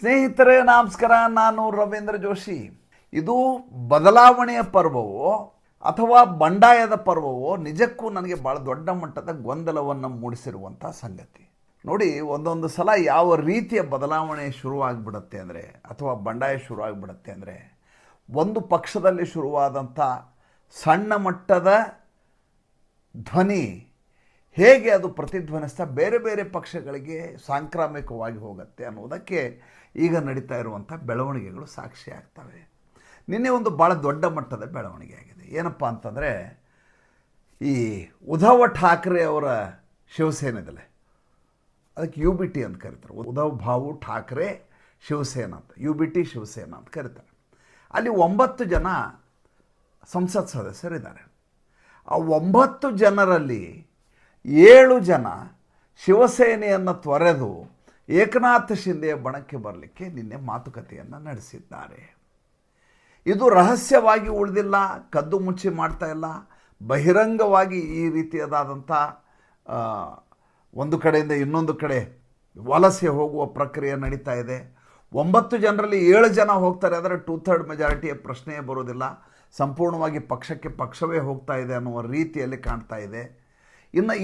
ಸ್ನೇಹಿತರೆ ನಮಸ್ಕಾರ, ನಾನು ರವೀಂದ್ರ ಜೋಶಿ. ಇದು ಬದಲಾವಣೆಯ ಪರ್ವವೋ ಅಥವಾ ಬಂಡಾಯದ ಪರ್ವವೋ ನಿಜಕ್ಕೂ ನನಗೆ ಭಾಳ ದೊಡ್ಡ ಮಟ್ಟದ ಗೊಂದಲವನ್ನು ಮೂಡಿಸಿರುವಂಥ ಸಂಗತಿ. ನೋಡಿ, ಒಂದೊಂದು ಸಲ ಯಾವ ರೀತಿಯ ಬದಲಾವಣೆ ಶುರುವಾಗ್ಬಿಡುತ್ತೆ ಅಂದರೆ ಅಥವಾ ಬಂಡಾಯ ಶುರುವಾಗ್ಬಿಡುತ್ತೆ ಅಂದರೆ, ಒಂದು ಪಕ್ಷದಲ್ಲಿ ಶುರುವಾದಂಥ ಸಣ್ಣ ಮಟ್ಟದ ಧ್ವನಿ ಹೇಗೆ ಅದು ಪ್ರತಿಧ್ವನಿಸ್ತಾ ಬೇರೆ ಬೇರೆ ಪಕ್ಷಗಳಿಗೆ ಸಾಂಕ್ರಾಮಿಕವಾಗಿ ಹೋಗುತ್ತೆ ಅನ್ನೋದಕ್ಕೆ ಈಗ ನಡೀತಾ ಇರುವಂಥ ಬೆಳವಣಿಗೆಗಳು ಸಾಕ್ಷಿ ಆಗ್ತವೆ. ನಿನ್ನೆ ಒಂದು ಭಾಳ ದೊಡ್ಡ ಮಟ್ಟದ ಬೆಳವಣಿಗೆ ಆಗಿದೆ. ಏನಪ್ಪ ಅಂತಂದರೆ, ಈ ಉದ್ಧವ್ ಠಾಕ್ರೆ ಅವರ ಶಿವಸೇನೆ ಇದೆಯಲ್ಲ, ಅದಕ್ಕೆ UBT ಅಂತ ಕರೀತಾರೆ. ಉದ್ಧವ್ ಭಾವು ಠಾಕ್ರೆ ಶಿವಸೇನಾ ಅಂತ, UBT ಶಿವಸೇನಾ ಅಂತ ಕರೀತಾರೆ. ಅಲ್ಲಿ 9 ಜನ ಸಂಸತ್ ಸದಸ್ಯರಿದ್ದಾರೆ. ಆ 9 ಜನರಲ್ಲಿ 7 ಜನ ಶಿವಸೇನೆಯನ್ನು ತೊರೆದು ಏಕನಾಥ್ ಶಿಂದೆಯ ಬಣಕ್ಕೆ ಬರಲಿಕ್ಕೆ ನಿನ್ನೆ ಮಾತುಕತೆಯನ್ನು ನಡೆಸಿದ್ದಾರೆ. ಇದು ರಹಸ್ಯವಾಗಿ ಉಳಿದಿಲ್ಲ, ಕದ್ದು ಮುಚ್ಚಿ ಮಾಡ್ತಾ ಇಲ್ಲ, ಬಹಿರಂಗವಾಗಿ ಈ ರೀತಿಯಾದಂಥ ಒಂದು ಕಡೆಯಿಂದ ಇನ್ನೊಂದು ಕಡೆ ವಲಸೆ ಹೋಗುವ ಪ್ರಕ್ರಿಯೆ ನಡೀತಾ ಇದೆ. 9 ಜನರಲ್ಲಿ 7 ಜನ ಹೋಗ್ತಾರೆ ಅಂದರೆ 2/3 ಮೆಜಾರಿಟಿಯ ಪ್ರಶ್ನೆಯೇ ಬರೋದಿಲ್ಲ. ಸಂಪೂರ್ಣವಾಗಿ ಪಕ್ಷಕ್ಕೆ ಪಕ್ಷವೇ ಹೋಗ್ತಾ ಇದೆ ಅನ್ನುವ ರೀತಿಯಲ್ಲಿ ಕಾಣ್ತಾ ಇದೆ.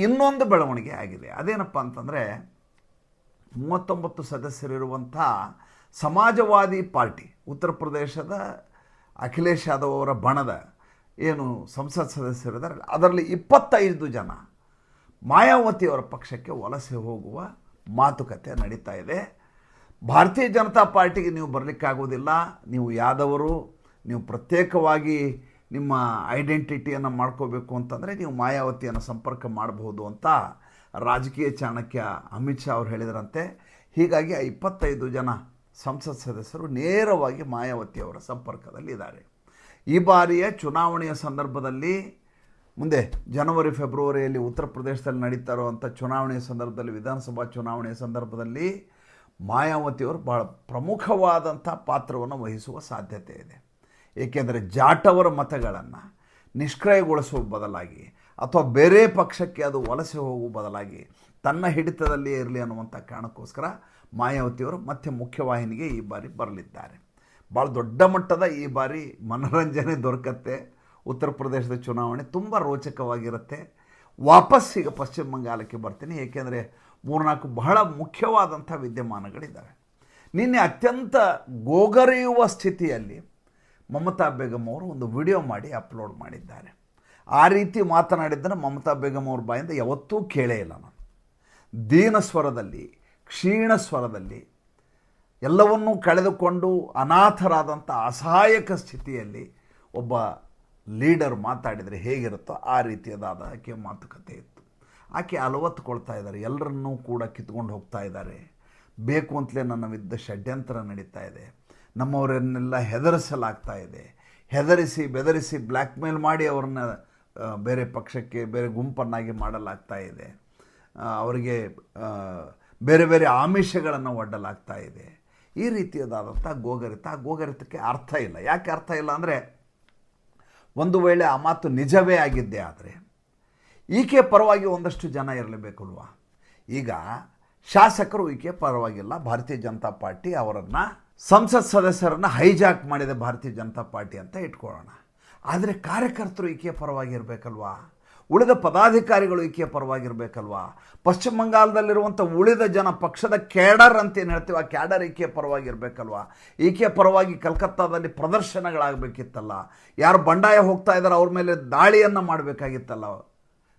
ಇನ್ನೊಂದು ಬೆಳವಣಿಗೆ ಆಗಿದೆ. ಅದೇನಪ್ಪ ಅಂತಂದರೆ, 39 ಸದಸ್ಯರಿರುವಂಥ ಸಮಾಜವಾದಿ ಪಾರ್ಟಿ, ಉತ್ತರ ಪ್ರದೇಶದ ಅಖಿಲೇಶ್ ಯಾದವ್ ಅವರ ಬಣದ ಏನು ಸಂಸತ್ ಸದಸ್ಯರಿದ್ದಾರೆ, ಅದರಲ್ಲಿ 25 ಜನ ಮಾಯಾವತಿಯವರ ಪಕ್ಷಕ್ಕೆ ವಲಸೆ ಹೋಗುವ ಮಾತುಕತೆ ನಡೀತಾ ಇದೆ. ಭಾರತೀಯ ಜನತಾ ಪಾರ್ಟಿಗೆ ನೀವು ಬರಲಿಕ್ಕಾಗೋದಿಲ್ಲ, ನೀವು ಯಾದವರು, ನೀವು ಪ್ರತ್ಯೇಕವಾಗಿ ನಿಮ್ಮ ಐಡೆಂಟಿಟಿಯನ್ನು ಮಾಡ್ಕೋಬೇಕು ಅಂತಂದರೆ ನೀವು ಮಾಯಾವತಿಯನ್ನು ಸಂಪರ್ಕ ಮಾಡಬಹುದು ಅಂತ ರಾಜಕೀಯ ಚಾಣಕ್ಯ ಅಮಿತ್ ಶಾ ಅವರು ಹೇಳಿದರಂತೆ. ಹೀಗಾಗಿ ಆ 25 ಜನ ಸಂಸತ್ ಸದಸ್ಯರು ನೇರವಾಗಿ ಮಾಯಾವತಿಯವರ ಸಂಪರ್ಕದಲ್ಲಿದ್ದಾರೆ. ಈ ಬಾರಿಯ ಚುನಾವಣೆಯ ಸಂದರ್ಭದಲ್ಲಿ, ಮುಂದೆ ಜನವರಿ ಫೆಬ್ರವರಿಯಲ್ಲಿ ಉತ್ತರ ಪ್ರದೇಶದಲ್ಲಿ ನಡೀತಾ ಇರುವಂಥ ಚುನಾವಣೆಯ ಸಂದರ್ಭದಲ್ಲಿ, ವಿಧಾನಸಭಾ ಚುನಾವಣೆಯ ಸಂದರ್ಭದಲ್ಲಿ ಮಾಯಾವತಿಯವರು ಭಾಳ ಪ್ರಮುಖವಾದಂಥ ಪಾತ್ರವನ್ನು ವಹಿಸುವ ಸಾಧ್ಯತೆ ಇದೆ. ಏಕೆಂದರೆ ಜಾಟವರ ಮತಗಳನ್ನು ನಿಷ್ಕ್ರಿಯಗೊಳಿಸುವ ಬದಲಾಗಿ ಅಥವಾ ಬೇರೆ ಪಕ್ಷಕ್ಕೆ ಅದು ವಲಸೆ ಹೋಗುವ ಬದಲಾಗಿ ತನ್ನ ಹಿಡಿತದಲ್ಲಿಯೇ ಇರಲಿ ಅನ್ನುವಂಥ ಕಾರಣಕ್ಕೋಸ್ಕರ ಮಾಯಾವತಿಯವರು ಮತ್ತೆ ಮುಖ್ಯವಾಹಿನಿಗೆ ಈ ಬಾರಿ ಬರಲಿದ್ದಾರೆ. ಭಾಳ ದೊಡ್ಡ ಮಟ್ಟದ ಈ ಬಾರಿ ಮನೋರಂಜನೆ ದೊರಕತ್ತೆ. ಉತ್ತರ ಪ್ರದೇಶದ ಚುನಾವಣೆ ತುಂಬ ರೋಚಕವಾಗಿರುತ್ತೆ. ವಾಪಸ್ ಈಗ ಪಶ್ಚಿಮ ಬಂಗಾಳಕ್ಕೆ ಬರ್ತೀನಿ, ಏಕೆಂದರೆ 3-4 ಬಹಳ ಮುಖ್ಯವಾದಂಥ ವಿದ್ಯಮಾನಗಳಿದ್ದಾವೆ. ನಿನ್ನೆ ಅತ್ಯಂತ ಗೋಗರೆಯುವ ಸ್ಥಿತಿಯಲ್ಲಿ ಮಮತಾ ಬೇಗಂ ಅವರು ಒಂದು ವಿಡಿಯೋ ಮಾಡಿ ಅಪ್ಲೋಡ್ ಮಾಡಿದ್ದಾರೆ. ಆ ರೀತಿ ಮಾತನಾಡಿದ್ದನ್ನು ಮಮತಾ ಬೇಗಂ ಅವ್ರ ಬಾಯಿಂದ ಯಾವತ್ತೂ ಕೇಳೇ ಇಲ್ಲ ನಾನು. ದೀನ ಸ್ವರದಲ್ಲಿ, ಕ್ಷೀಣ ಸ್ವರದಲ್ಲಿ, ಎಲ್ಲವನ್ನೂ ಕಳೆದುಕೊಂಡು ಅನಾಥರಾದಂಥ ಅಸಹಾಯಕ ಸ್ಥಿತಿಯಲ್ಲಿ ಒಬ್ಬ ಲೀಡರ್ ಮಾತಾಡಿದರೆ ಹೇಗಿರುತ್ತೋ ಆ ರೀತಿಯಾದ ಆಕೆ ಮಾತುಕತೆ ಇತ್ತು. ಆಕೆ ಅಲವತ್ತುಕೊಳ್ತಾ ಇದ್ದಾರೆ, ಎಲ್ಲರನ್ನೂ ಕೂಡ ಕಿತ್ಕೊಂಡು ಹೋಗ್ತಾ ಇದ್ದಾರೆ. ಬೇಕು ಅಂತಲೇ ನನ್ನ ವಿರುದ್ಧ ಷಡ್ಯಂತ್ರ ನಡೀತಾ ಇದೆ, ನಮ್ಮವರನ್ನೆಲ್ಲ ಹೆದರಿಸಲಾಗ್ತಾ ಇದೆ, ಹೆದರಿಸಿ ಬೆದರಿಸಿ ಬ್ಲ್ಯಾಕ್ ಮೇಲ್ ಮಾಡಿ ಅವ್ರನ್ನ ಬೇರೆ ಪಕ್ಷಕ್ಕೆ, ಬೇರೆ ಗುಂಪನ್ನಾಗಿ ಮಾಡಲಾಗ್ತಾ ಇದೆ, ಅವರಿಗೆ ಬೇರೆ ಬೇರೆ ಆಮಿಷಗಳನ್ನು ಒಡ್ಡಲಾಗ್ತಾ ಇದೆ. ಈ ರೀತಿಯಾದಂಥ ಗೋಗರಿತಕ್ಕೆ ಅರ್ಥ ಇಲ್ಲ. ಯಾಕೆ ಅರ್ಥ ಇಲ್ಲ ಅಂದರೆ, ಒಂದು ವೇಳೆ ಆ ಮಾತು ನಿಜವೇ ಆಗಿದ್ದೇ ಆದರೆ ಈಕೆ ಪರವಾಗಿ ಒಂದಷ್ಟು ಜನ ಇರಲೇಬೇಕಲ್ವ. ಈಗ ಶಾಸಕರು ಈಕೆ ಪರವಾಗಿಲ್ಲ, ಭಾರತೀಯ ಜನತಾ ಪಾರ್ಟಿ ಅವರನ್ನು, ಸಂಸತ್ ಸದಸ್ಯರನ್ನು ಹೈಜಾಕ್ ಮಾಡಿದೆ ಭಾರತೀಯ ಜನತಾ ಪಾರ್ಟಿ ಅಂತ ಇಟ್ಕೊಳ್ಳೋಣ. ಆದರೆ ಕಾರ್ಯಕರ್ತರು ಈಕೆಯ ಪರವಾಗಿರಬೇಕಲ್ವಾ, ಉಳಿದ ಪದಾಧಿಕಾರಿಗಳು ಈಕೆಯ ಪರವಾಗಿರಬೇಕಲ್ವಾ, ಪಶ್ಚಿಮ ಬಂಗಾಳದಲ್ಲಿರುವಂಥ ಉಳಿದ ಜನ, ಪಕ್ಷದ ಕ್ಯಾಡರ್ ಅಂತೇನು ಹೇಳ್ತೀವಿ, ಆ ಕ್ಯಾಡರ್ ಈಕೆಯ ಪರವಾಗಿರಬೇಕಲ್ವಾ. ಈಕೆಯ ಪರವಾಗಿ ಕಲ್ಕತ್ತಾದಲ್ಲಿ ಪ್ರದರ್ಶನಗಳಾಗಬೇಕಿತ್ತಲ್ಲ, ಯಾರು ಬಂಡಾಯ ಹೋಗ್ತಾ ಇದ್ದಾರೆ ಅವ್ರ ಮೇಲೆ ದಾಳಿಯನ್ನು ಮಾಡಬೇಕಾಗಿತ್ತಲ್ಲ.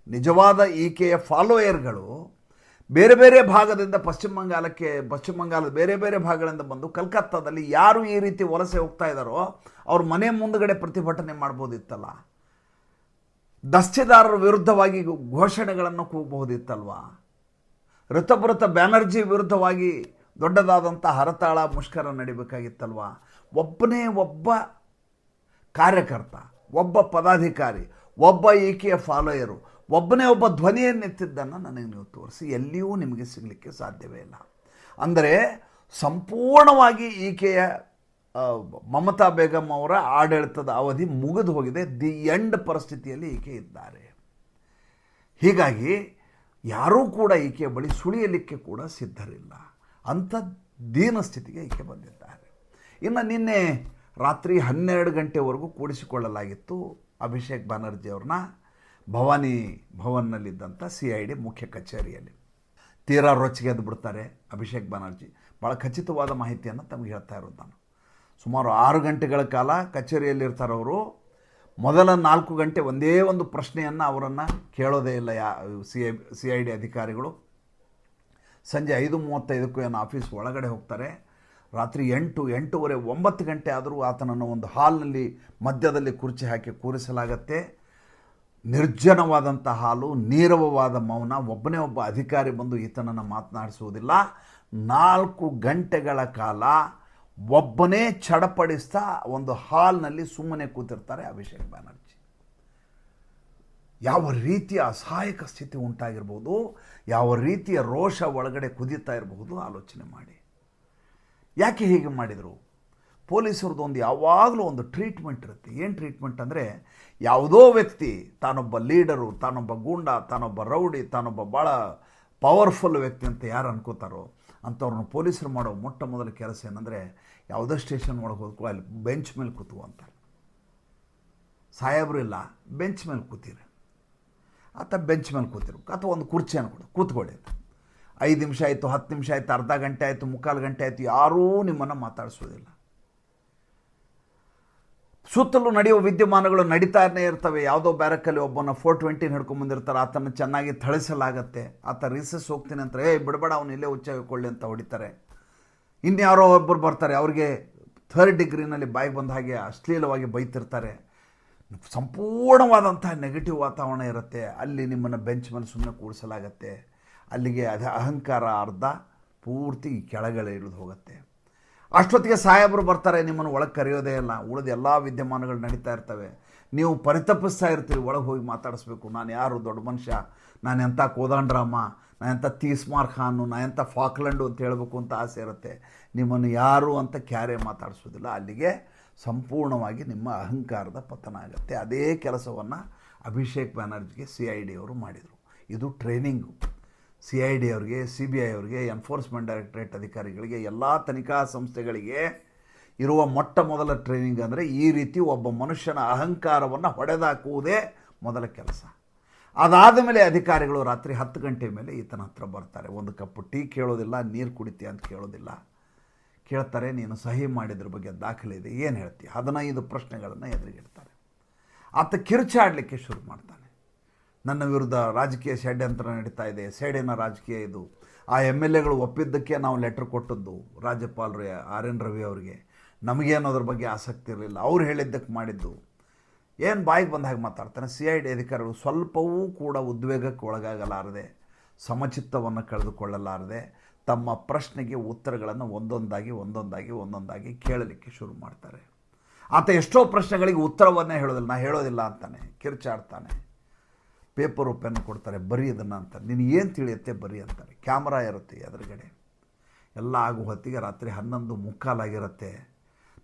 ನಿಜವಾದ ಈಕೆಯ ಫಾಲೋಯರ್ಗಳು ಬೇರೆ ಬೇರೆ ಭಾಗದಿಂದ ಪಶ್ಚಿಮ ಬಂಗಾಳದ ಬೇರೆ ಬೇರೆ ಭಾಗಗಳಿಂದ ಬಂದು ಕಲ್ಕತ್ತಾದಲ್ಲಿ ಯಾರು ಈ ರೀತಿ ವಲಸೆ ಹೋಗ್ತಾ ಇದ್ದಾರೋ ಅವ್ರ ಮನೆ ಮುಂದುಗಡೆ ಪ್ರತಿಭಟನೆ ಮಾಡ್ಬೋದಿತ್ತಲ್ಲ, ದಸ್ತೆದಾರರ ವಿರುದ್ಧವಾಗಿ ಘೋಷಣೆಗಳನ್ನು ಕೂಗಬಹುದಿತ್ತಲ್ವ, ಋತುಬ್ರತ ಬ್ಯಾನರ್ಜಿ ವಿರುದ್ಧವಾಗಿ ದೊಡ್ಡದಾದಂಥ ಹರತಾಳ ಮುಷ್ಕರ ನಡಿಬೇಕಾಗಿತ್ತಲ್ವ. ಒಬ್ಬನೇ ಒಬ್ಬ ಕಾರ್ಯಕರ್ತ, ಒಬ್ಬ ಪದಾಧಿಕಾರಿ, ಒಬ್ಬ ಈಕೆಯ ಫಾಲೋಯರು, ಒಬ್ಬನೇ ಒಬ್ಬ ಧ್ವನಿಯನ್ನೆತ್ತಿದ್ದನ್ನು ನನಗೆ ನೀವು ತೋರಿಸಿ, ಎಲ್ಲಿಯೂ ನಿಮಗೆ ಸಿಗಲಿಕ್ಕೆ ಸಾಧ್ಯವೇ ಇಲ್ಲ. ಅಂದರೆ ಸಂಪೂರ್ಣವಾಗಿ ಈಕೆಯ ಮಮತಾ ಬೇಗಂ ಅವರ ಆಡಳಿತದ ಅವಧಿ ಮುಗಿದು ಹೋಗಿದೆ. ದಿ ಎಂಡ್ ಪರಿಸ್ಥಿತಿಯಲ್ಲಿ ಈಕೆ ಇದ್ದಾರೆ. ಹೀಗಾಗಿ ಯಾರೂ ಕೂಡ ಈಕೆಯ ಬಳಿ ಸುಳಿಯಲಿಕ್ಕೆ ಕೂಡ ಸಿದ್ಧರಿಲ್ಲ. ಅಂಥ ದೀನ ಸ್ಥಿತಿಗೆ ಈಕೆ ಬಂದಿದ್ದಾರೆ. ಇನ್ನು ನಿನ್ನೆ ರಾತ್ರಿ 12 ಗಂಟೆವರೆಗೂ ಕೂಡಿಸಿಕೊಳ್ಳಲಾಗಿತ್ತು ಅಭಿಷೇಕ್ ಬ್ಯಾನರ್ಜಿ ಅವ್ರನ್ನ ಭವಾನಿ ಭವನ್ನಲ್ಲಿದ್ದಂಥ CID ಮುಖ್ಯ ಕಚೇರಿಯಲ್ಲಿ. ತೀರಾ ರೊಚ್ಚಿಗೆದ್ದು ಬಿಡ್ತಾರೆ ಅಭಿಷೇಕ್ ಬ್ಯಾನರ್ಜಿ. ಭಾಳ ಖಚಿತವಾದ ಮಾಹಿತಿಯನ್ನು ತಮಗೆ ಹೇಳ್ತಾ ಇರೋದು ನಾನು. ಸುಮಾರು 6 ಗಂಟೆಗಳ ಕಾಲ ಕಚೇರಿಯಲ್ಲಿರ್ತಾರೆ ಅವರು. ಮೊದಲ 4 ಗಂಟೆ ಒಂದೇ ಒಂದು ಪ್ರಶ್ನೆಯನ್ನು ಅವರನ್ನು ಕೇಳೋದೇ ಇಲ್ಲ CID ಅಧಿಕಾರಿಗಳು. ಸಂಜೆ 5:35ಕ್ಕೂ ಏನು ಆಫೀಸ್ ಒಳಗಡೆ ಹೋಗ್ತಾರೆ. ರಾತ್ರಿ 8, 8:30, 9 ಗಂಟೆ ಆದರೂ ಆತನನ್ನು ಒಂದು ಹಾಲ್ನಲ್ಲಿ ಮಧ್ಯದಲ್ಲಿ ಕುರ್ಚಿ ಹಾಕಿ ಕೂರಿಸಲಾಗತ್ತೆ. ನಿರ್ಜನವಾದಂಥ ಹಾಲು, ನೀರವವಾದ ಮೌನ. ಒಬ್ಬನೇ ಒಬ್ಬ ಅಧಿಕಾರಿ ಬಂದು ಈತನನ್ನು ಮಾತನಾಡಿಸುವುದಿಲ್ಲ. 4 ಗಂಟೆಗಳ ಕಾಲ ಒಬ್ಬನೇ ಚಡಪಡಿಸ್ತಾ ಒಂದು ಹಾಲ್ನಲ್ಲಿ ಸುಮ್ಮನೆ ಕೂತಿರ್ತಾರೆ ಅಭಿಷೇಕ್ ಬ್ಯಾನರ್ಜಿ. ಯಾವ ರೀತಿಯ ಅಸಹಾಯಕ ಸ್ಥಿತಿ ಉಂಟಾಗಿರ್ಬೋದು, ಯಾವ ರೀತಿಯ ರೋಷ ಒಳಗಡೆ ಕುದೀತಾ ಇರಬಹುದು ಆಲೋಚನೆ ಮಾಡಿ. ಯಾಕೆ ಹೀಗೆ ಮಾಡಿದರು? ಪೊಲೀಸರದ್ದು ಒಂದು ಯಾವಾಗಲೂ ಒಂದು ಟ್ರೀಟ್ಮೆಂಟ್ ಇರುತ್ತೆ. ಏನು ಟ್ರೀಟ್ಮೆಂಟ್ ಅಂದರೆ, ಯಾವುದೋ ವ್ಯಕ್ತಿ ತಾನೊಬ್ಬ ಲೀಡರು, ತಾನೊಬ್ಬ ಗೂಂಡ, ತಾನೊಬ್ಬ ರೌಡಿ, ತಾನೊಬ್ಬ ಭಾಳ ಪವರ್ಫುಲ್ ವ್ಯಕ್ತಿ ಅಂತ ಯಾರು ಅನ್ಕೋತಾರೋ ಅಂಥವ್ರನ್ನ ಪೊಲೀಸರು ಮಾಡೋ ಮೊಟ್ಟ ಮೊದಲ ಕೆಲಸ ಏನಂದರೆ, ಯಾವುದೋ ಸ್ಟೇಷನ್ ಒಳಗೆ ಹೋದ್ಕೋ ಅಲ್ಲಿ ಬೆಂಚ್ ಮೇಲೆ ಕೂತು ಅಂತಾರೆ. ಸಾಹೇಬರು ಇಲ್ಲ, ಬೆಂಚ್ ಮೇಲೆ ಕೂತೀರಿ. ಆತ ಬೆಂಚ್ ಮೇಲೆ ಕೂತಿರು ಅಥವಾ ಒಂದು ಕುರ್ಚಿಯನ್ನು ಕೊಡು, ಕೂತ್ಕೊಳ್ಳಿ ಅಂತ. 5 ನಿಮಿಷ ಆಯಿತು, 10 ನಿಮಿಷ ಆಯಿತು, ಅರ್ಧ ಗಂಟೆ ಆಯಿತು, 3/4 ಗಂಟೆ ಆಯಿತು, ಯಾರೂ ನಿಮ್ಮನ್ನು ಮಾತಾಡಿಸೋದಿಲ್ಲ. ಸುತ್ತಲೂ ನಡೆಯುವ ವಿದ್ಯಮಾನಗಳು ನಡೀತಾನೇ ಇರ್ತವೆ. ಯಾವುದೋ ಬ್ಯಾರಕ್ಕಲ್ಲಿ ಒಬ್ಬನ 420 ಹಿಡ್ಕೊಂಬಂದಿರ್ತಾರೆ. ಆತನ ಚೆನ್ನಾಗಿ ಥಳಿಸಲಾಗತ್ತೆ. ಆತ ರಿಸಸ್ ಹೋಗ್ತೀನಿ ಅಂತ, ಬಿಡಬೇಡ ಅವನು ಇಲ್ಲೇ ಹುಚ್ಚಾಗಿಕೊಳ್ಳಿ ಅಂತ ಹೊಡಿತಾರೆ. ಇನ್ಯಾರೋ ಒಬ್ಬರು ಬರ್ತಾರೆ, ಅವ್ರಿಗೆ 3rd ಡಿಗ್ರಿನಲ್ಲಿ ಬಾಯಿಗೆ ಬಂದ ಹಾಗೆ ಅಶ್ಲೀಲವಾಗಿ ಬೈತಿರ್ತಾರೆ. ಸಂಪೂರ್ಣವಾದಂತಹ ನೆಗೆಟಿವ್ ವಾತಾವರಣ ಇರುತ್ತೆ. ಅಲ್ಲಿ ನಿಮ್ಮನ್ನು ಬೆಂಚ್ ಮೇಲೆ ಸುಮ್ಮನೆ ಕೂಡಿಸಲಾಗತ್ತೆ. ಅಲ್ಲಿಗೆ ಅಹಂಕಾರ ಅರ್ಧ ಪೂರ್ತಿ ಕೆಳಗಡೆ ಇಳಿದು ಹೋಗುತ್ತೆ. ಅಷ್ಟೊತ್ತಿಗೆ ಸಾಹೇಬರು ಬರ್ತಾರೆ, ನಿಮ್ಮನ್ನು ಒಳಗೆ ಕರೆಯೋದೇ ಇಲ್ಲ. ಉಳಿದ ಎಲ್ಲ ವಿದ್ಯಮಾನಗಳು ನಡೀತಾ ಇರ್ತವೆ. ನೀವು ಪರಿತಪಿಸ್ತಾ ಇರ್ತೀರಿ, ಒಳಗೆ ಹೋಗಿ ಮಾತಾಡಿಸ್ಬೇಕು. ನಾನು ಯಾರು ದೊಡ್ಡ ಮನುಷ್ಯ, ನಾನು ಎಂಥ ಕೋದಂಡರಾಮ, ನಾನು ಎಂಥ ತೀಸ್ಮಾರ್ ಖಾನು, ನಾನು ಎಂಥ ಫಾಕ್ಲೆಂಡು ಅಂತ ಹೇಳಬೇಕು ಅಂತ ಆಸೆ ಇರುತ್ತೆ. ನಿಮ್ಮನ್ನು ಯಾರು ಅಂತ ಕ್ಯಾರೆ ಮಾತಾಡಿಸೋದಿಲ್ಲ. ಅಲ್ಲಿಗೆ ಸಂಪೂರ್ಣವಾಗಿ ನಿಮ್ಮ ಅಹಂಕಾರದ ಪತನ ಆಗುತ್ತೆ. ಅದೇ ಕೆಲಸವನ್ನು ಅಭಿಷೇಕ್ ಬ್ಯಾನರ್ಜಿಗೆ CID ಅವರು ಮಾಡಿದರು. ಇದು ಟ್ರೈನಿಂಗು. CID ಅವರಿಗೆ, CBI ಅವರಿಗೆ, ಎನ್ಫೋರ್ಸ್ಮೆಂಟ್ ಡೈರೆಕ್ಟರೇಟ್ ಅಧಿಕಾರಿಗಳಿಗೆ, ಎಲ್ಲ ತನಿಖಾ ಸಂಸ್ಥೆಗಳಿಗೆ ಇರುವ ಮೊಟ್ಟ ಮೊದಲ ಟ್ರೈನಿಂಗ್ ಅಂದರೆ ಈ ರೀತಿ ಒಬ್ಬ ಮನುಷ್ಯನ ಅಹಂಕಾರವನ್ನು ಹೊಡೆದಾಕುವುದೇ ಮೊದಲ ಕೆಲಸ. ಅದಾದ ಮೇಲೆ ಅಧಿಕಾರಿಗಳು ರಾತ್ರಿ 10 ಗಂಟೆ ಮೇಲೆ ಈತನ ಹತ್ರ ಬರ್ತಾರೆ. ಒಂದು ಕಪ್ಪು ಟೀ ಕೇಳೋದಿಲ್ಲ, ನೀರು ಕುಡಿತೀಯ ಅಂತ ಕೇಳೋದಿಲ್ಲ. ಕೇಳ್ತಾರೆ, ನೀನು ಸಹಿ ಮಾಡಿದ್ರ ಬಗ್ಗೆ ದಾಖಲೆ ಇದೆ, ಏನು ಹೇಳ್ತೀಯ? 15 ಪ್ರಶ್ನೆಗಳನ್ನು ಎದುರಿಗಿಡ್ತಾರೆ. ಆತ ಕಿರುಚಾಡಲಿಕ್ಕೆ ಶುರು ಮಾಡ್ತಾನೆ. ನನ್ನ ವಿರುದ್ಧ ರಾಜಕೀಯ ಷಡ್ಯಂತ್ರ ನಡೀತಾ ಇದೆ, ಸೇಡಿನ ರಾಜಕೀಯ ಇದು. ಆ MLAಗಳು ಒಪ್ಪಿದ್ದಕ್ಕೆ ನಾವು ಲೆಟ್ರ್ ಕೊಟ್ಟದ್ದು ರಾಜ್ಯಪಾಲರು RN ರವಿ ಅವರಿಗೆ. ನಮಗೇನೋದ್ರ ಬಗ್ಗೆ ಆಸಕ್ತಿ ಇರಲಿಲ್ಲ, ಅವ್ರು ಹೇಳಿದ್ದಕ್ಕೆ ಮಾಡಿದ್ದು. ಏನು ಬಾಯಿಗೆ ಬಂದ ಹಾಗೆ ಮಾತಾಡ್ತಾನೆ. CID ಅಧಿಕಾರಿಗಳು ಸ್ವಲ್ಪವೂ ಕೂಡ ಉದ್ವೇಗಕ್ಕೆ ಒಳಗಾಗಲಾರದೆ, ಸಮಚಿತ್ತವನ್ನು ಕಳೆದುಕೊಳ್ಳಲಾರದೆ ತಮ್ಮ ಪ್ರಶ್ನೆಗೆ ಉತ್ತರಗಳನ್ನು ಒಂದೊಂದಾಗಿ ಕೇಳಲಿಕ್ಕೆ ಶುರು ಮಾಡ್ತಾರೆ. ಆತ ಎಷ್ಟೋ ಪ್ರಶ್ನೆಗಳಿಗೆ ಉತ್ತರವನ್ನೇ ಹೇಳೋದಿಲ್ಲ ಅಂತಾನೆ, ಕಿರ್ಚಾಡ್ತಾನೆ. ಪೇಪರು ಪೆನ್ನು ಕೊಡ್ತಾರೆ, ಬರೀ ಇದನ್ನು ಅಂತ. ನೀನು ಏನು ತಿಳಿಯುತ್ತೆ ಬರೀ ಅಂತಾರೆ. ಕ್ಯಾಮ್ರಾ ಇರುತ್ತೆ ಎದುರುಗಡೆ. ಎಲ್ಲ ಆಗೋ ಹೊತ್ತಿಗೆ ರಾತ್ರಿ 11:45 ಆಗಿರುತ್ತೆ.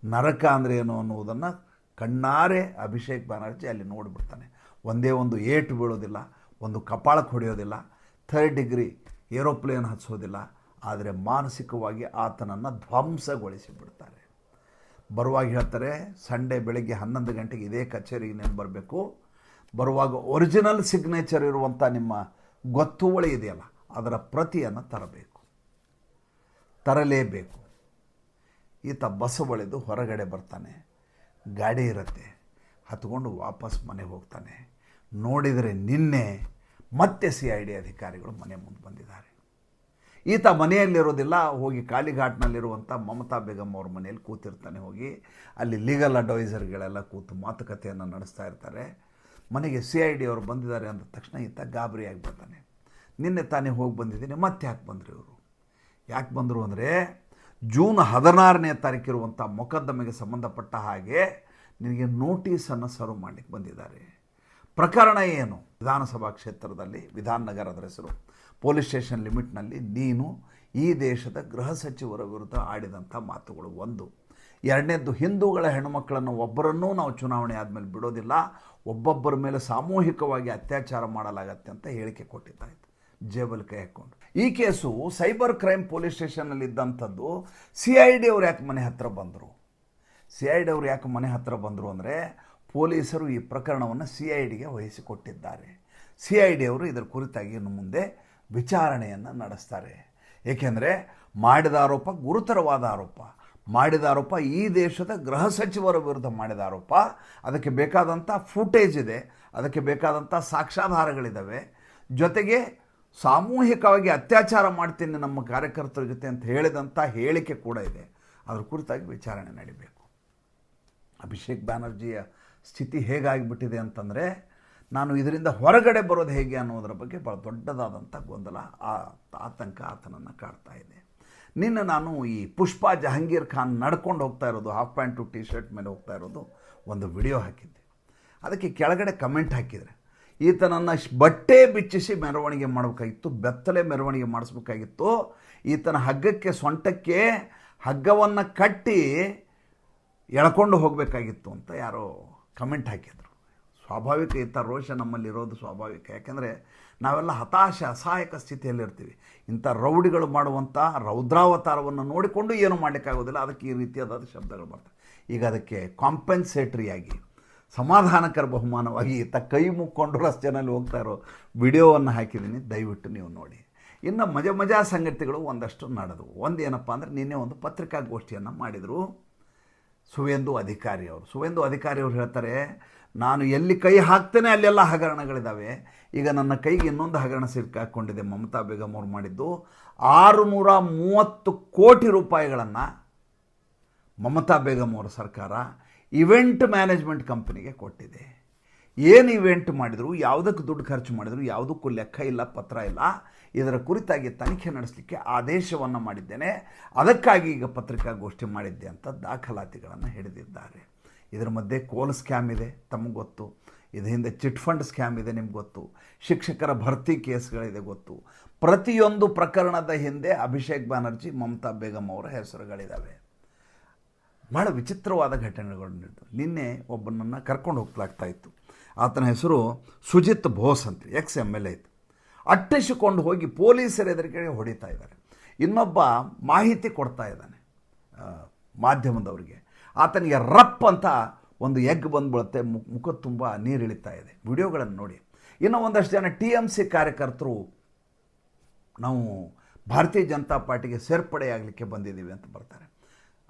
ನರಕ ಅಂದರೆ ಏನು ಅನ್ನುವುದನ್ನು ಕಣ್ಣಾರೆ ಅಭಿಷೇಕ್ ಬ್ಯಾನರ್ಜಿ ಅಲ್ಲಿ ನೋಡಿಬಿಡ್ತಾನೆ. ಒಂದೇ ಒಂದು ಏಟು ಬೀಳೋದಿಲ್ಲ, ಒಂದು ಕಪಾಳಕ್ಕೆ ಹೊಡೆಯೋದಿಲ್ಲ, 3rd ಡಿಗ್ರಿ ಏರೋಪ್ಲೇನ್ ಹತ್ಸೋದಿಲ್ಲ. ಆದರೆ ಮಾನಸಿಕವಾಗಿ ಆತನನ್ನು ಧ್ವಂಸಗೊಳಿಸಿ ಬಿಡ್ತಾರೆ. ಬರುವಾಗ ಹೇಳ್ತಾರೆ, ಸಂಡೇ ಬೆಳಗ್ಗೆ 11 ಗಂಟೆಗೆ ಇದೇ ಕಚೇರಿಗೆ ನೀನು ಬರಬೇಕು. ಬರುವಾಗ ಒರಿಜಿನಲ್ ಸಿಗ್ನೇಚರ್ ಇರುವಂಥ ನಿಮ್ಮ ಗೊತ್ತುವಳಿ ಇದೆಯಲ್ಲ, ಅದರ ಪ್ರತಿಯನ್ನು ತರಲೇಬೇಕು. ಈತ ಬಸ್ ಬಳಿದು ಹೊರಗಡೆ ಬರ್ತಾನೆ. ಗಾಡಿ ಇರುತ್ತೆ, ಹತ್ಕೊಂಡು ವಾಪಸ್ ಮನೆಗೆ ಹೋಗ್ತಾನೆ. ನೋಡಿದರೆ ನಿನ್ನೆ ಮತ್ತೆ CID ಅಧಿಕಾರಿಗಳು ಮನೆ ಮುಂದೆ ಬಂದಿದ್ದಾರೆ. ಈತ ಮನೆಯಲ್ಲಿರೋದಿಲ್ಲ, ಹೋಗಿ ಕಾಳಿಘಾಟ್ನಲ್ಲಿರುವಂಥ ಮಮತಾ ಬೇಗಂ ಅವ್ರ ಮನೆಯಲ್ಲಿ ಕೂತಿರ್ತಾನೆ. ಹೋಗಿ ಅಲ್ಲಿ ಲೀಗಲ್ ಅಡ್ವೈಸರ್ಗಳೆಲ್ಲ ಕೂತು ಮಾತುಕತೆಯನ್ನು ನಡೆಸ್ತಾ ಇರ್ತಾರೆ. ಮನೆಗೆ CID ಅವರು ಬಂದಿದ್ದಾರೆ ಅಂದ ತಕ್ಷಣ ಈತ ಗಾಬರಿಯಾಗಿ ಬರ್ತಾನೆ. ನಿನ್ನೆ ತಾನೇ ಹೋಗಿ ಬಂದಿದ್ದೀನಿ, ಮತ್ತೆ ಯಾಕೆ ಬಂದರು ಇವರು? ಯಾಕೆ ಬಂದರು ಅಂದರೆ, ಜೂನ್ 16ನೇ ತಾರೀಕಿರುವಂಥ ಮೊಕದ್ದಮೆಗೆ ಸಂಬಂಧಪಟ್ಟ ಹಾಗೆ ನಿನಗೆ ನೋಟಿಸನ್ನು ಸರ್ವ್ ಮಾಡಲಿಕ್ಕೆ ಬಂದಿದ್ದಾರೆ. ಪ್ರಕರಣ ಏನು? ವಿಧಾನಸಭಾ ಕ್ಷೇತ್ರದಲ್ಲಿ, ವಿಧಾನನಗರದ ಹೆಸರು, ಪೊಲೀಸ್ ಸ್ಟೇಷನ್ ಲಿಮಿಟ್ನಲ್ಲಿ ನೀನು ಈ ದೇಶದ ಗೃಹ ಸಚಿವರ ವಿರುದ್ಧ ಆಡಿದಂಥ ಮಾತುಗಳು ಒಂದು. ಎರಡನೇದ್ದು, ಹಿಂದೂಗಳ ಹೆಣ್ಣುಮಕ್ಕಳನ್ನು ಒಬ್ಬರನ್ನೂ ನಾವು ಚುನಾವಣೆ ಆದಮೇಲೆ ಬಿಡೋದಿಲ್ಲ, ಒಬ್ಬೊಬ್ಬರ ಮೇಲೆ ಸಾಮೂಹಿಕವಾಗಿ ಅತ್ಯಾಚಾರ ಮಾಡಲಾಗತ್ತೆ ಅಂತ ಹೇಳಿಕೆ ಕೊಟ್ಟಿದ್ದಾಯಿತು. ಜೇಬಲ್ ಕೈ ಹಾಕ್ಕೊಂಡು. ಈ ಕೇಸು ಸೈಬರ್ ಕ್ರೈಮ್ ಪೊಲೀಸ್ ಸ್ಟೇಷನ್ನಲ್ಲಿ ಇದ್ದಂಥದ್ದು. CID ಅವರು ಯಾಕೆ ಮನೆ ಹತ್ತಿರ ಬಂದರು? CID ಅವರು ಯಾಕೆ ಮನೆ ಹತ್ತಿರ ಬಂದರು ಅಂದರೆ, ಪೊಲೀಸರು ಈ ಪ್ರಕರಣವನ್ನು CIDಗೆ ವಹಿಸಿಕೊಟ್ಟಿದ್ದಾರೆ. CID ಅವರು ಇದರ ಕುರಿತಾಗಿ ಇನ್ನು ಮುಂದೆ ವಿಚಾರಣೆಯನ್ನು ನಡೆಸ್ತಾರೆ. ಏಕೆಂದರೆ ಮಾಡಿದ ಆರೋಪ ಗುರುತರವಾದ ಆರೋಪ, ಮಾಡಿದ ಆರೋಪ ಈ ದೇಶದ ಗೃಹ ಸಚಿವರ ವಿರುದ್ಧ ಮಾಡಿದ ಆರೋಪ. ಅದಕ್ಕೆ ಬೇಕಾದಂಥ ಫುಟೇಜ್ ಇದೆ, ಅದಕ್ಕೆ ಬೇಕಾದಂಥ ಸಾಕ್ಷ್ಯಾಧಾರಗಳಿದ್ದಾವೆ. ಜೊತೆಗೆ ಸಾಮೂಹಿಕವಾಗಿ ಅತ್ಯಾಚಾರ ಮಾಡ್ತೀನಿ ನಮ್ಮ ಕಾರ್ಯಕರ್ತರ ಜೊತೆ ಅಂತ ಹೇಳಿದಂಥ ಹೇಳಿಕೆ ಕೂಡ ಇದೆ. ಅದ್ರ ಕುರಿತಾಗಿ ವಿಚಾರಣೆ ನಡೀಬೇಕು. ಅಭಿಷೇಕ್ ಬ್ಯಾನರ್ಜಿಯ ಸ್ಥಿತಿ ಹೇಗಾಗಿಬಿಟ್ಟಿದೆ ಅಂತಂದರೆ, ನಾನು ಇದರಿಂದ ಹೊರಗಡೆ ಬರೋದು ಹೇಗೆ ಅನ್ನೋದರ ಬಗ್ಗೆ ಭಾಳ ದೊಡ್ಡದಾದಂಥ ಗೊಂದಲ, ಆತಂಕ ಆತನನ್ನು ಕಾಡ್ತಾ ಇದೆ. ನಿನ್ನೆ ನಾನು ಈ ಪುಷ್ಪಾ ಜಹಾಂಗೀರ್ ಖಾನ್ ನಡ್ಕೊಂಡು ಹೋಗ್ತಾ ಇರೋದು, ಹಾಫ್ ಪ್ಯಾಂಟು ಟಿ ಶರ್ಟ್ ಮೇಲೆ ಹೋಗ್ತಾ ಇರೋದು ಒಂದು ವಿಡಿಯೋ ಹಾಕಿದ್ದೆ. ಅದಕ್ಕೆ ಕೆಳಗಡೆ ಕಮೆಂಟ್ ಹಾಕಿದರೆ, ಈತನನ್ನು ಬಟ್ಟೆ ಬಿಚ್ಚಿಸಿ ಮೆರವಣಿಗೆ ಮಾಡಬೇಕಾಗಿತ್ತು, ಬೆತ್ತಲೆ ಮೆರವಣಿಗೆ ಮಾಡಿಸ್ಬೇಕಾಗಿತ್ತು, ಈತನ ಹಗ್ಗಕ್ಕೆ ಸೊಂಟಕ್ಕೆ ಹಗ್ಗವನ್ನು ಕಟ್ಟಿ ಎಳ್ಕೊಂಡು ಹೋಗಬೇಕಾಗಿತ್ತು ಅಂತ ಯಾರೋ ಕಮೆಂಟ್ ಹಾಕಿದರು. ಸ್ವಾಭಾವಿಕ ಈತ ರೋಷ ನಮ್ಮಲ್ಲಿರೋದು ಸ್ವಾಭಾವಿಕ. ಯಾಕೆಂದರೆ ನಾವೆಲ್ಲ ಹತಾಶ ಅಸಹಾಯಕ ಸ್ಥಿತಿಯಲ್ಲಿರ್ತೀವಿ. ಇಂಥ ರೌಡಿಗಳು ಮಾಡುವಂಥ ರೌದ್ರಾವತಾರವನ್ನು ನೋಡಿಕೊಂಡು ಏನೂ ಮಾಡಲಿಕ್ಕಾಗೋದಿಲ್ಲ. ಅದಕ್ಕೆ ಈ ರೀತಿಯಾದ ಶಬ್ದಗಳು ಬರ್ತವೆ. ಈಗ ಅದಕ್ಕೆ ಕಾಂಪೆನ್ಸೇಟ್ರಿಯಾಗಿ, ಸಮಾಧಾನಕರ ಬಹುಮಾನವಾಗಿ ಈತ ಕೈ ಮುಕ್ಕೊಂಡು ರಸ್ತೆಯಲ್ಲಿ ಹೋಗ್ತಾ ಇರೋ ವಿಡಿಯೋವನ್ನು ಹಾಕಿದ್ದೀನಿ, ದಯವಿಟ್ಟು ನೀವು ನೋಡಿ. ಇನ್ನು ಮಜಾ ಸಂಗತಿಗಳು ಒಂದಷ್ಟು ನಡೆದವು. ಒಂದೇನಪ್ಪ ಅಂದರೆ, ನಿನ್ನೆ ಒಂದು ಪತ್ರಿಕಾಗೋಷ್ಠಿಯನ್ನು ಮಾಡಿದರು ಸುವೇಂದು ಅಧಿಕಾರಿ ಅವರು. ಸುವೇಂದು ಅಧಿಕಾರಿ ಅವರು ಹೇಳ್ತಾರೆ, ನಾನು ಎಲ್ಲಿ ಕೈ ಹಾಕ್ತೇನೆ ಅಲ್ಲೆಲ್ಲ ಹಗರಣಗಳಿದ್ದಾವೆ. ಈಗ ನನ್ನ ಕೈಗೆ ಇನ್ನೊಂದು ಹಗರಣ ಸಿಕ್ಕಾಕೊಂಡಿದೆ. ಮಮತಾ ಬೇಗಂ ಅವರು ಮಾಡಿದ್ದು 630 ಕೋಟಿ ರೂಪಾಯಿಗಳನ್ನು ಮಮತಾ ಬೇಗಂ ಅವರ ಸರ್ಕಾರ ಇವೆಂಟ್ ಮ್ಯಾನೇಜ್ಮೆಂಟ್ ಕಂಪನಿಗೆ ಕೊಟ್ಟಿದೆ. ಏನು ಇವೆಂಟ್ ಮಾಡಿದರು, ಯಾವುದಕ್ಕೆ ದುಡ್ಡು ಖರ್ಚು ಮಾಡಿದರು, ಯಾವುದಕ್ಕೂ ಲೆಕ್ಕ ಇಲ್ಲ, ಪತ್ರ ಇಲ್ಲ. ಇದರ ಕುರಿತಾಗಿ ತನಿಖೆ ನಡೆಸಲಿಕ್ಕೆ ಆದೇಶವನ್ನು ಮಾಡಿದ್ದೇನೆ, ಅದಕ್ಕಾಗಿ ಈಗ ಪತ್ರಿಕಾಗೋಷ್ಠಿ ಮಾಡಿದ್ದೆ ಅಂತ ದಾಖಲಾತಿಗಳನ್ನು ಹಿಡಿದಿದ್ದಾರೆ. ಇದರ ಮಧ್ಯೆ ಕೋಲ್ ಸ್ಕ್ಯಾಮ್ ಇದೆ, ತಮಗೆ ಗೊತ್ತು. ಇದರ ಹಿಂದೆ ಚಿಟ್ ಫಂಡ್ ಸ್ಕ್ಯಾಮ್ ಇದೆ, ನಿಮ್ಗೆ ಗೊತ್ತು. ಶಿಕ್ಷಕರ ಭರ್ತಿ ಕೇಸ್ಗಳಿದೆ, ಗೊತ್ತು. ಪ್ರತಿಯೊಂದು ಪ್ರಕರಣದ ಹಿಂದೆ ಅಭಿಷೇಕ್ ಬ್ಯಾನರ್ಜಿ, ಮಮತಾ ಬೇಗಂ ಅವರ ಹೆಸರುಗಳಿದ್ದಾವೆ. ಭಾಳ ವಿಚಿತ್ರವಾದ ಘಟನೆಗಳು ನಡೆದವು. ನಿನ್ನೆ ಒಬ್ಬನನ್ನು ಕರ್ಕೊಂಡು ಹೋಗ್ಲಾಗ್ತಾ ಇತ್ತು. ಆತನ ಹೆಸರು ಸುಜಿತ್ ಬೋಸ್ ಅಂತ, ex-MLA ಇತ್ತು. ಅಟ್ಟಿಸಿಕೊಂಡು ಹೋಗಿ ಪೊಲೀಸರ ಎದುರಿಗೆ ಹೊಡಿತಾ ಇದ್ದಾರೆ. ಇನ್ನೊಬ್ಬ ಮಾಹಿತಿ ಕೊಡ್ತಾ ಇದ್ದಾನೆ ಮಾಧ್ಯಮದವರಿಗೆ. ಆತನಿಗೆ ರಪ್ ಅಂತ ಒಂದು ಎಗ್ ಬಂದ್ಬಿಡುತ್ತೆ, ಮುಖ ತುಂಬ ನೀರು ಇಳಿತಾ ಇದೆ. ವಿಡಿಯೋಗಳನ್ನು ನೋಡಿ. ಇನ್ನೂ ಒಂದಷ್ಟು ಜನ TMC ಕಾರ್ಯಕರ್ತರು ನಾವು ಭಾರತೀಯ ಜನತಾ ಪಾರ್ಟಿಗೆ ಸೇರ್ಪಡೆಯಾಗಲಿಕ್ಕೆ ಬಂದಿದ್ದೀವಿ ಅಂತ ಬರ್ತಾರೆ.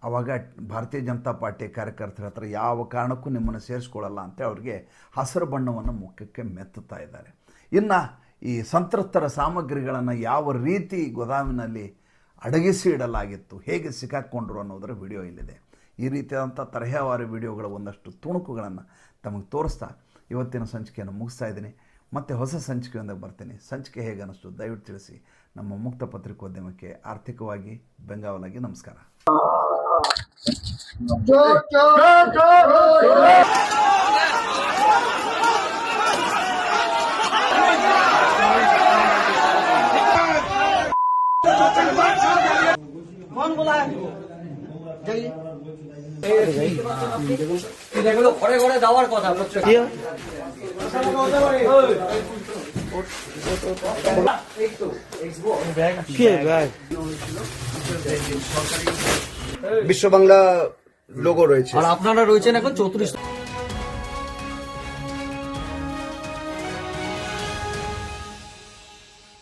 ಆವಾಗ ಭಾರತೀಯ ಜನತಾ ಪಾರ್ಟಿ ಕಾರ್ಯಕರ್ತರ ಹತ್ರ ಯಾವ ಕಾರಣಕ್ಕೂ ನಿಮ್ಮನ್ನು ಸೇರಿಸ್ಕೊಳ್ಳಲ್ಲ ಅಂತ ಅವ್ರಿಗೆ ಹಸಿರು ಬಣ್ಣವನ್ನು ಮುಖಕ್ಕೆ ಮೆತ್ತುತ್ತಾ ಇದ್ದಾರೆ. ಇನ್ನು ಈ ಸಂತ್ರಸ್ತರ ಸಾಮಗ್ರಿಗಳನ್ನು ಯಾವ ರೀತಿ ಗೋದಾಮಿನಲ್ಲಿ ಅಡಗಿಸಿ ಇಡಲಾಗಿತ್ತು, ಹೇಗೆ ಸಿಕ್ಕಾಕ್ಕೊಂಡ್ರು ಅನ್ನೋದರ ವಿಡಿಯೋ ಇಲ್ಲಿದೆ. ಈ ರೀತಿಯಾದಂಥ ತರಹೇವಾರಿ ವಿಡಿಯೋಗಳ ಒಂದಷ್ಟು ತುಣುಕುಗಳನ್ನು ತಮಗೆ ತೋರಿಸ್ತಾ ಇವತ್ತಿನ ಸಂಚಿಕೆಯನ್ನು ಮುಗಿಸ್ತಾ ಇದ್ದೀನಿ. ಮತ್ತೆ ಹೊಸ ಸಂಚಿಕೆಯೊಂದಿಗೆ ಬರ್ತೀನಿ. ಸಂಚಿಕೆ ಹೇಗೆ ಅನ್ನಿಸ್ತು ದಯವಿಟ್ಟು ತಿಳಿಸಿ. ನಮ್ಮ ಮುಕ್ತ ಪತ್ರಿಕೋದ್ಯಮಕ್ಕೆ ಆರ್ಥಿಕವಾಗಿ ಬೆಂಗಾವಲಾಗಿ ನಮಸ್ಕಾರ. ঘরে ঘরে যাওয়ার কথা বিশ্ব বাংলা লোগো রয়েছে আর আপনারা রয়েছেন এখন 34